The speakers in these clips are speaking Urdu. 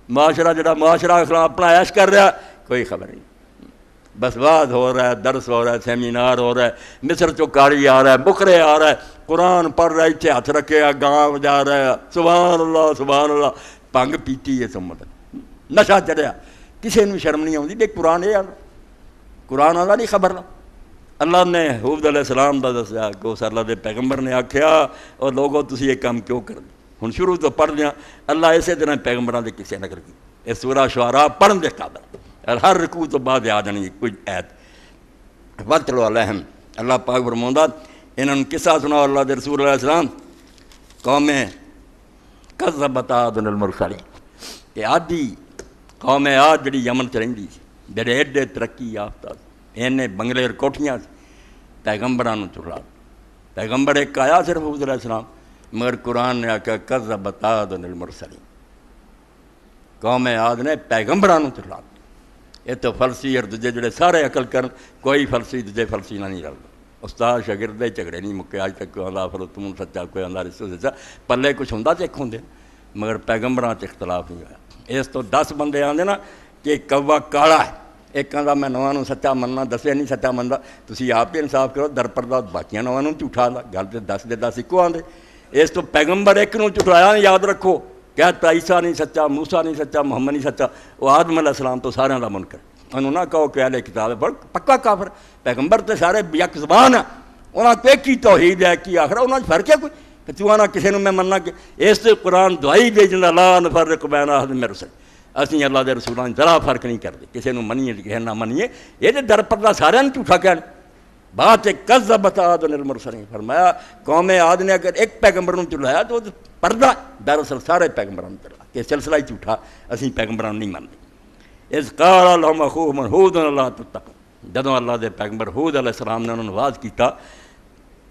معاشرہ جڑا معاشرہ اپنا عیش کر رہا کوئی خبر نہیں، بس وعظ ہو رہا ہے، درس ہو رہا ہے، سیمینار ہو رہا ہے، مصر چوکاری آ رہا ہے، بکرے آ رہا ہے، قرآن پڑھ رہا ہے، اتنے ہاتھ رکھے گا، گاں بجا رہا ہے، سبحان اللہ سبحان اللہ، پنگ پیتی ہے سمت نشہ چڑھیا، کسی نے شرم نہیں آتی، دیکھ قرآن یہ آنا، قرآن آنا نہیں خبر نہ اللہ نے حود علیہ السلام کا دسیا کہ اس اللہ دے پیغمبر نے آکھیا اور لوگوں تسی یہ کام کیوں کر دی، ہن شروع تو پڑھ دیا اللہ اسی طرح پیغمبران دے کسے نقل کی، یہ سورہ شعراء پڑھن دے قابل اور ہر رکوع تو بعد آ جانی کچھ ایت وَاتْلُ عَلَیْہِمْ اللہ پاک فرماوندا انہاں نوں قصہ سناؤ اللہ دے رسول علیہ السلام قوم کذبت عاد المرسلین کہ آدھی قوم عاد جڑی یمن چ رہندی سی جڑے ایڈے ترقی یافتہ اینے بنگلے اور کوٹھیاں پیغمبراں نوں چڑھا پیغمبر ایک آیا صرف حود علیہ السلام مگر قرآن نے آکھا کذبت عاد المرسلین قوم عاد نے پیغمبراں نوں چڑھا یہ تو فلسی اور دجے جڑے سارے عقل کرن کوئی فلسی دجے فلسی نہ نہیں رلدا استاد شاگرد دے جھگڑے نہیں مکے اج تک کوئی آندا فرتون سچا کوئی آندا رسول سچا پلے کچھ ہوندا تے ہوندے مگر پیغمبراں تے اختلاف نہیں ہویا اس تو 10 بندے آندے نا کہ کوا کالا ہے ایک آندا میں نواں نوں سچا مننا دسے نہیں سچا مندا تسی آپ ہی انصاف کرو در پردہ باقیاں نواں نوں جھوٹا آندا گل تے 10 دے 10 اکو آندے اس تو پیغمبر ایک نوں جھٹلایا یاد رکھو کہتا عیسیٰ نہیں سچا موسیٰ نہیں سچا محمد نہیں سچا وہ آدم علیہ السلام تو سارے دا منکر انہوں نہ کہو کہ اہل کتاب ہے پکا کافر پیغمبر تے سارے یک زبان ہیں انہاں کو ایک ہی توحید ہے کی آخر انہاں فرق ہے کوئی کہ تو آنا کسی نے میں مننا کہ اس سے قرآن دعائی دے جنہ لا نفرق بین احد من رسل اسی اللہ دے رسولوں ذرا فرق نہیں کرتے کسی نے منیے کسی نہ منیے یہ تو در پردہ سارے نے جھوٹا کہنا بات کذبت عاد المرسلین فرمایا قوم عاد نے اگر ایک پیغمبر نوں چلایا تو پردہ دراصل سارے پیغمبراں نوں چلا کہ سلسلہ ہی جھوٹا اسی پیغمبراں نہیں مانتے اذ قال لهم اخوهم ہود الا تتقون جدوں اللہ دے پیغمبر ہود علیہ السلام نے انہوں نے واز کیتا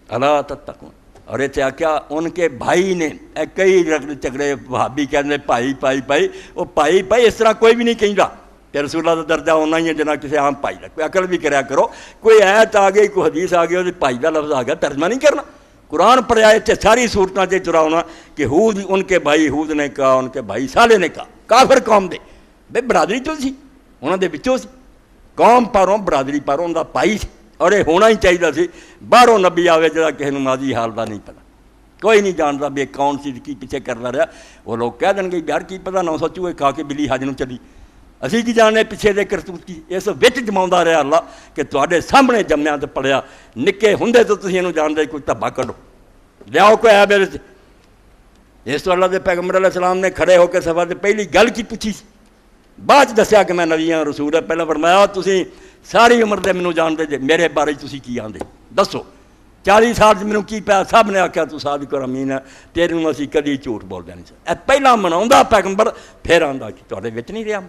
الا تتقون اور یہ کیا ان کے بھائی نے کئی چکرے بھابی کہتے بھائی بھائی بھائی وہ بھائی بھائی اس طرح کوئی بھی نہیں کہندا کہ رسول اللہ کا درجہ ہونا ہی ہے جنا کسی عام بھائی کا کوئی عقل بھی کریا کرو کوئی ایت آ گئی کوئی حدیث آ گئی وہ بھائی کا لفظ آ گیا ترجمہ نہیں کرنا قرآن پڑھیا اتنے ساری صورتوں سے چرا ہونا کہ ہود ان کے بھائی ہود نے کہا ان کے بھائی صالح نے کہا کافر قوم دے بھائی برادری تو سی انہوں دے بچوں سی قوم پاروں برادری پاروں ان کا بھائی سی اور یہ ہونا ہی چاہیے سی باہروں نبی آوے جا کسی نے ماضی حال کا نہیں پتا کوئی نہیں جانتا بھی کون سی کی پیچھے کرتا رہا وہ لوگ کہہ دیں گے یار کی پتا 900 چوہے کھا کے بلی حج نوں چلی اسی کی جاننے پیچھے دے کرتوت کی اس وچ جماؤندا رہا اللہ کہ تواڈے سامنے جمیا تے پڑھیا نکے ہوندے تو تسی اینوں جانتے کوئی دھبا کڈو لیاؤ کوئی عیب ہے اس تو اللہ دے پیغمبر علیہ السلام نے کھڑے ہو کے صفحہ تے پہلی گل کی پوچھی بعد دسیا کہ میں نبی ہاں رسول ہے پہلے فرمایا تسی ساری عمر دے مینوں جانتے جے میرے بارے تسی کی آندے دسو 40 سال سے مینوں کی پیا سب نے آخیا تو صادق اور امین ہے تیرے نوں اسی کدی جھوٹ بول دے نہیں اے پہلا مناوندا پیغمبر پھر آندا کہ تواڈے وچ نہیں رہیا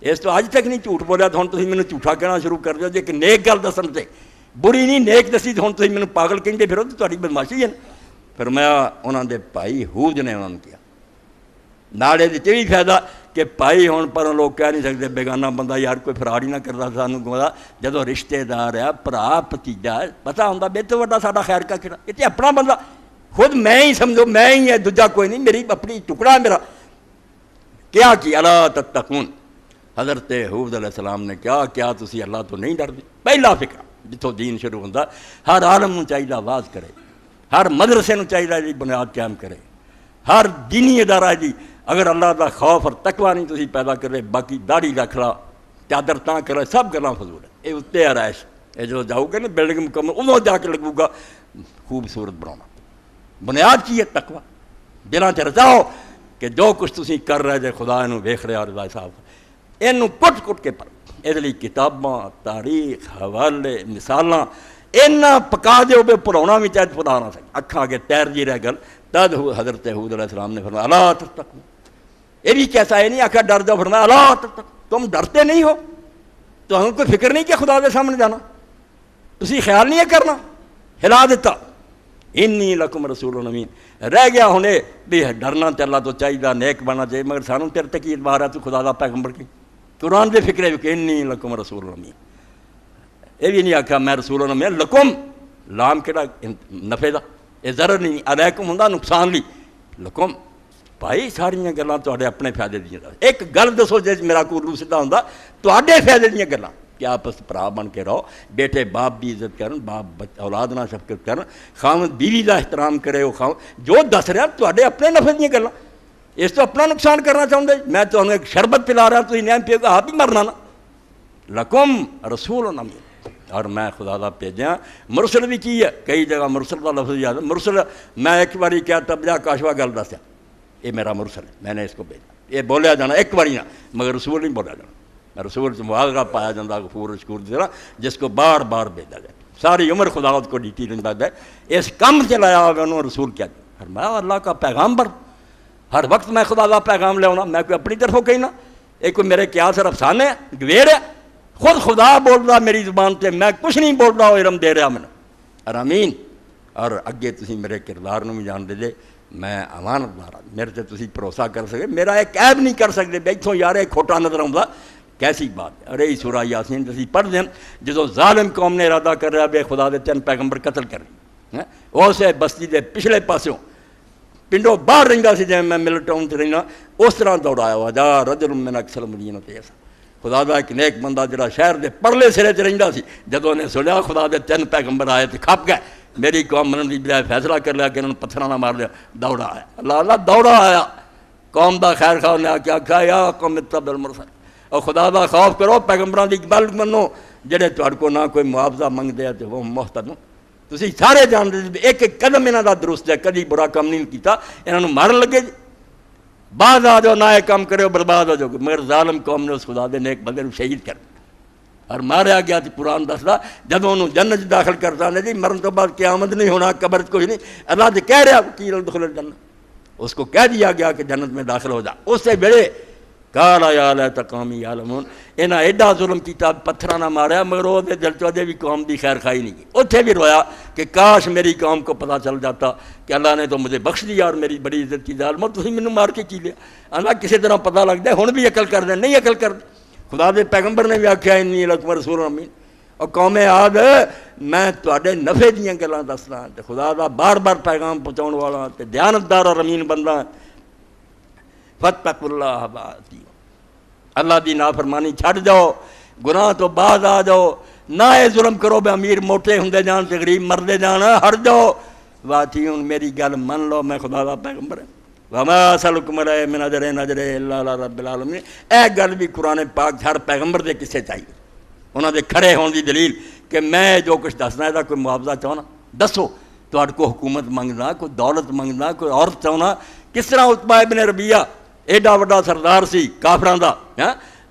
اس تو اج تک نہیں جھوٹ بولیا تو ہن تسی مینوں جھوٹا کہنا شروع کر دیو جے کہ نیک گل دسن تے بری نہیں نیک دسی تو ہن تسی مینوں پاگل کہندے پھرو تے تواڈی بدماشی ہے فرمایا انہاں دے بھائی ہود نے انہاں نوں کیا نالے دی بھی فائدہ کہ بھائی ہون پر لوگ کہہ نہیں سکتے بیگانہ بندہ یار کوئی فراڈ ہی نہ کرتا سانوں گوا جدوں رشتے دار ہے بھرا بھتیجا پتا ہوندا بے تو وڈا ساڈا خیر کا کہڑا یہ اپنا بندہ خود میں ہی سمجھو میں ہی ہے دوجا کوئی نہیں میری اپنی ٹکڑا میرا کیا الا تتقون حضرت حود علیہ السلام نے کیا تسی اللہ تو نہیں ڈردے پہلا فکر جتوں دین شروع ہوندا ہر عالم نوں چاہیے آواز کرے ہر مدرسے نوں چاہیے جی بنیاد قائم کرے ہر دینی ادارہ جی اگر اللہ دا خوف اور تقوی نہیں تسی پیدا کرے باقی داڑھی رکھ لا چادر تاں کرے سب گلاں فضول ہے یہ اتنے آرائش یہ جو جاؤ گے نا بلڈنگ مکمل ادوں جا کے لگو گا خوبصورت بنانا بنیاد کی ہے تقوی دلاں چ رچاؤ کہ جو کچھ تسی کر رہے جے خدا انہوں ویکھ رہا رضا صاحب اینوں کٹ کٹ کے پڑھ اس لیے کتاباں تاریخ حوالے مثالاں اینا پکا دیو بے پڑھاؤنا بھی چاہے پڑھا نہ سکے اکھا کے تیر جی رہ گل تد حضرت حود علیہ السلام نے فرمایا الا تتقون یہ بھی کیسا ہے نہیں آخر ڈر جاؤ فرمایا الا تتقون تم ڈرتے نہیں ہو تو ہمیں کوئی فکر نہیں کہ خدا دے سامنے جانا تسی خیال نہیں ہے کرنا ہلا دیتا انی لکم رسول امین رہ گیا ہونے بھی ڈرنا تے اللہ تو چاہیے نیک بننا چاہیے مگر سانوں تیرے تک اعتبار ہے تو خدا دا پیغمبر کی قرآن دے فکرے بھی کہ انی لکم رسول امین یہ بھی نہیں آخیا میں رسول امین لکم لام کہڑا نفع دا یہ ضرر نہیں علیکم ہوندا نقصان لی لکم بھائی ساریاں گلاں تواڈے اپنے فائدے دیاں، ایک گل دسو جس میرا کوئی روح سیدھا ہوندا تواڈے فائدے دیاں گلاں کہ آپس بھرا بن کے رہو، بیٹے باپ دی عزت کرن، باپ اولاد نال شفقت کرن، خاوند بیوی دا احترام کرے، وہ خاوند جو دس رہا تواڈے اپنے نفع دیاں گلاں، اس تو اپنا نقصان کرنا چاہتے میں تمہیں ایک شربت پلا رہا تھی نیم پیو گا آپ ہی مرنا نا لکم رسول امین، اور میں خدا دا بھیجا مرسل بھی کی ہے، کئی جگہ مرسل کا لفظ یاد ہے، مرسل میں ایک باری کیا تبجا کاشوا گل دسیا یہ میرا مرسل ہے، میں نے اس کو بھیجا، یہ بولیا جانا ایک باری نہ مگر رسول نہیں بولیا جانا، رسول سے مبالغہ پایا جاتا غفور شکور کی طرح جس کو بار بار بھیجا جائے، ساری عمر خدا کو ڈیٹی رہتا ہے، اس کم چلایا ہوا انہوں نے رسول کیا فرمایا اللہ کا پیغامبر، ہر وقت میں خدا کا پیغام لے آنا، میں کوئی اپنی طرفوں کہیں نہ، ایک کوئی میرے کیا صرف افسانے گویر ہے، خود خدا بول رہا میری زبان سے، میں کچھ نہیں بول رہا، علم دے رہا میں اور امین، اور اگے تسی میرے کردار بھی جان دے میں امانت دار ہوں، میرے سے تسی بھروسہ کر سکے، میرا ایک عیب نہیں کر سکتے، بیٹھوں یار ایک کھوٹا نظر آؤں کیسی بات ہے، ارے ہی سورہ یاسین تسی پڑھ دیں جدو ظالم قوم نے ارادہ کر رہا بے خدا دے 3 پیغمبر قتل کر رہی اسے بستی دے پچھلے پاسوں پنڈوں باہر رہندا سی جی میں مل ٹاؤن سے رہنا اس طرح دوڑایا ہوا جا رجل من اکثر المدینہ تے ایسا خدا دا ایک نیک بندہ جڑا شہر دے پرلے سرے تے رہندا سی جدوں نے سنیا خدا دے 3 پیغمبر آئے تے کھپ گئے میری قوم منن دی بجائے فیصلہ کر لیا کہ انہوں نے پتھراں نہ مار لیا دوڑا آیا اللہ دوڑا آیا قوم دا خیر خواہ نے آکھیا یا قوم اتبعوا المرسل اور خدا دا خوف کرو پیغمبراں دی گل منو جڑے تہاڈے کو نہ کوئی معاوضہ منگدے تے وہ محتد تسی سارے جان دے ایک ایک قدم انہاں دا درست ہے کدی برا کام نہیں کیتا انہاں نوں مارن لگے بعد آ جاؤ نہ کام کرے برباد ہو جاؤ مگر ظالم قوم نے اس خدا دے نیک بندے نوں شہید کر اور ماریا گیا تو قرآن دسدا جدوں انہوں جنت داخل کرتا نے جی مرن تو بعد قیامت نہیں ہونا قبر کچھ نہیں اللہ تو کہہ رہا کہ دخل الجنہ اس کو کہہ دیا گیا کہ جنت میں داخل ہو جا اس سے بڑے کالا یا لیت قومی یعلمون انہاں ایڈا ظلم کیتا پتھراں نہ ماریا مگر وہ دل چودے بھی قوم دی خیر خواہی نہیں کی اتنے بھی رویا کہ کاش میری قوم کو پتہ چل جاتا کہ اللہ نے تو مجھے بخش دیا اور میری بڑی عزت کی ظالمو تسی مینوں مار کے کی لیا اللہ کسی طرح پتہ لگتا ہے ہن بھی عقل کر دیں نہیں عقل کر دیں خدا دے پیغمبر نے بھی آکھیا انی لکم رسول امین اور قوم عاد میں تواڈے نفع دیاں گلاں دسدا تے خدا دا بار بار پیغام پہنچاؤن والا تے دیانتدار اور امین بندہ فتقوا اللہ باتی اللہ دی نافرمانی چھڈ جاؤ گناہ تو بعد آ جاؤ نہ اے ظلم کرو بے امیر موٹے ہوندے جان تے غریب مردے جان ہٹ جاؤ واتیون میری گل من لو میں خدا دا پیغمبر ہوں وما اسألکم علیہ من اجر ان اجریہ الا علی رب العالمین اے گل بھی قرآن پاک ہر پیغمبر دے کسے چاہیے انہاں دے کھڑے ہون دی دلیل کہ میں جو کچھ دسنا ہے کوئی معاوضہ چاہنا دسو تہاڈے کو حکومت منگنا کوئی دولت منگنا کوئی عورت چاہنا کس طرح عتبہ ابن ربیعہ ایڈا وڈا سردار سی کافراں دا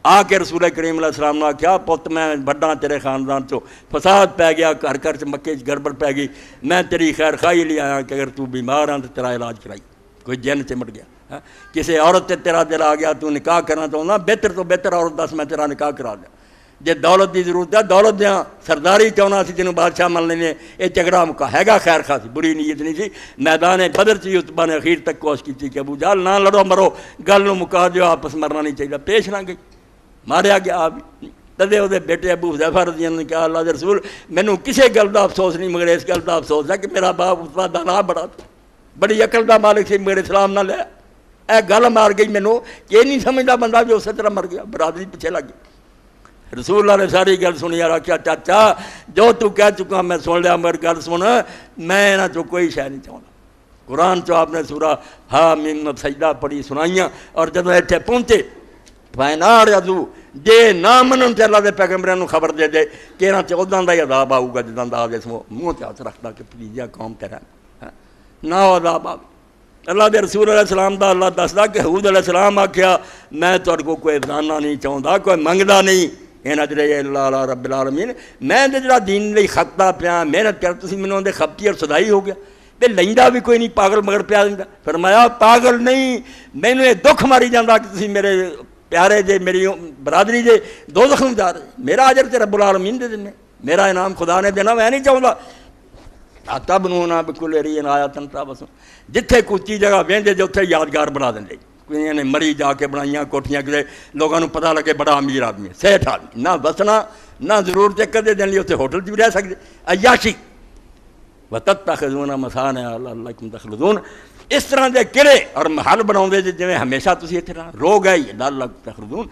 آ کے رسول کریم علیہ السلام نے آکھیا پت میں بڑا تیرے خاندان چو فساد پی گیا گھر گھر چ مکے گڑبڑ پی گئی میں تیری خیر خواہی لے آیا کہ اگر تو بیمار ہاں تو تیرا علاج کرائی کوئی جن چمٹ گیا کسی عورت تے تیرا دل آ گیا تو نکاح کرنا چاہنا بہتر تو بہتر عورت دس میں تیرا نکاح کرا دیا جے دولت دی ضرورت ہے دولت دیاں سرداری چاہنا سی جنوں بادشاہ من لینے یہ جھگڑا مکا ہے گا خیر خواہ سی بری نیت نہیں سی میدان بدر چی عتبہ نے اخیر تک کوشش کی کہ ابو جہل نہ لڑو مرو گل نوں مکا دیو آپس مرنا نہیں چاہیے پیش نہ گئی ماریا گیا آپ تدے وہ بیٹے ابو حذیفہ رضی اللہ عنہ کہا اللہ دے رسول مینوں کسے گل دا افسوس نہیں مگر اس گل دا افسوس ہے کہ میرا باپ عتبہ دانا بڑا تھا بڑی عقل دا مالک سی مگر اسلام نہ لیا اے گل مار گئی مینوں کہ نہیں سمجھدا بندہ جو اسی طرح مر گیا برادری پیچھے لگ گئی رسول اللہ نے ساری گل سنی اور آخیا چاچا جو تو کہہ چکا میں سن لیا مگر گل سن میں نہ تو کوئی شے نہیں چاہتا قرآن چو آپ نے سورہ حامیم سجدہ پڑھی سنائیاں اور جب ایتھے پہنچے فائنار یذو جے نہ منن تے اللہ دے پیغمبراں نوں خبر دے دے کہ انہاں تے اوداں دا ہی عذاب آؤ گا جداں دا جس منہ تے ہاتھ رکھدا کہ پلیزیا قوم تیرا نہ عذاب آ اللہ دے رسول علیہ السلام دا اللہ دسدا کہ حود علیہ السلام آکھیا میں تہاڈے کو کوئی دانا نہیں چاہندا کوئی منگدا نہیں ان اجریہ الا علی رب العالمین میں تے جڑا دین لئی خطا پیا محنت کر تسی مینوں دے خپتی اور صدائی ہو گیا تے لیندا بھی کوئی نہیں پاگل مگر پیا دیندا فرمایا پاگل نہیں مینوں یہ دکھ ماری جاندا کہ تسی میرے پیارے جے میری برادری جے دوزخ میں جا رہے میرا اجر تے رب العالمین دے دینے میرا انعام خدا نے دینا میں نہیں چاہندا اتبنونا بکل رین آیات تبصرون جتھے کچی جگہ ویندے جو اتھے یادگار بنا دیندے کوئی نے مری جا کے بنائیاں کوٹھیاں کدے لوگوں کو پتہ لگے بڑا امیر آدمی ہے سیٹھ آدمی نہ بسنا نہ ضرورت ہے کدے دن لیے اتنے ہوٹل بھی رہ سکتے عیاشی وتتخذون مصانع لعلکم تخلدون اس طرح دے کہڑے اور محل بناؤندے جے جویں ہمیشہ تسی اتنے رہو گئے لعلکم تخلدون